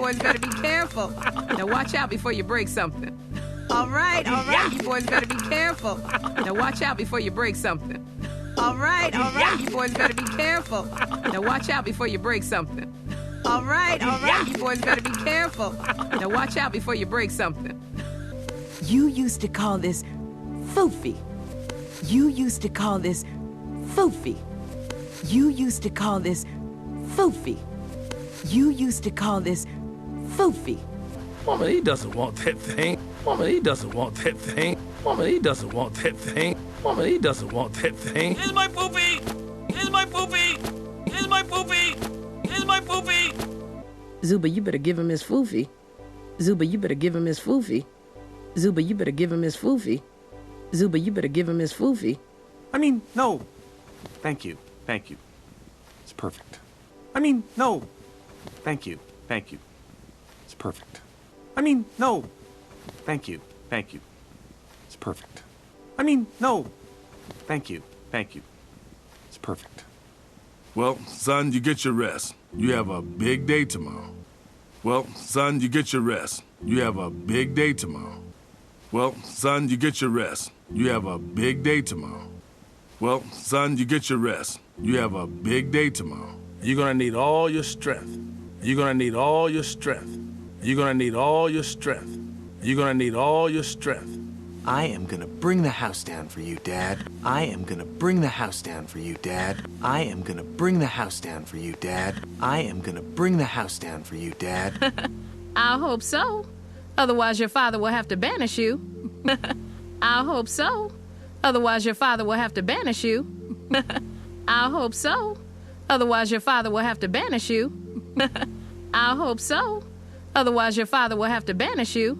boys better be careful. Now watch out before you break something. All right, you boys better be careful. Now watch out before you break something. All right, you boys better be careful. Now watch out before you break something. All right, you boys better be careful. Now watch out before you break something. You used to call this foofy. You used to call this foofy. You used to call this foofy. You used to call this foofy. Woman, he doesn't want that thing. Woman, he doesn't want that thing. Woman, he doesn't want that thing. Woman, he doesn't want that thing. Here's my poopy! Here's my poopy! Here's my poopy! Here's my poopy! Zuba, you better give him his foofy. Zuba, you better give him his foofy. Zuba, you better give him his foofy. Zuba, you better give him his foofy. I mean, no. Thank you. Thank you. It's perfect. I mean, no. Thank you. Thank you. It's perfect. I mean, no. Thank you. Thank you. It's perfect. I mean, no. Thank you. Thank you. It's perfect. Well, son, you get your rest. You have a big day tomorrow. Well, son, you get your rest. You have a big day tomorrow. Well, son, you get your rest. You have a big day tomorrow. Well, son, you get your rest. You have a big day tomorrow. You're gonna need all your strength. You're gonna need all your strength. You're gonna need all your strength. You're gonna need all your strength. I am gonna bring the house down for you, Dad. I am gonna bring the house down for you, Dad. I am gonna bring the house down for you, Dad. I am gonna bring the house down for you, Dad. I hope so. Otherwise, your father will have to banish you. I hope so. Otherwise, your father will have to banish you. I hope so. Otherwise, your father will have to banish you. I hope so. Otherwise, your father will have to banish you.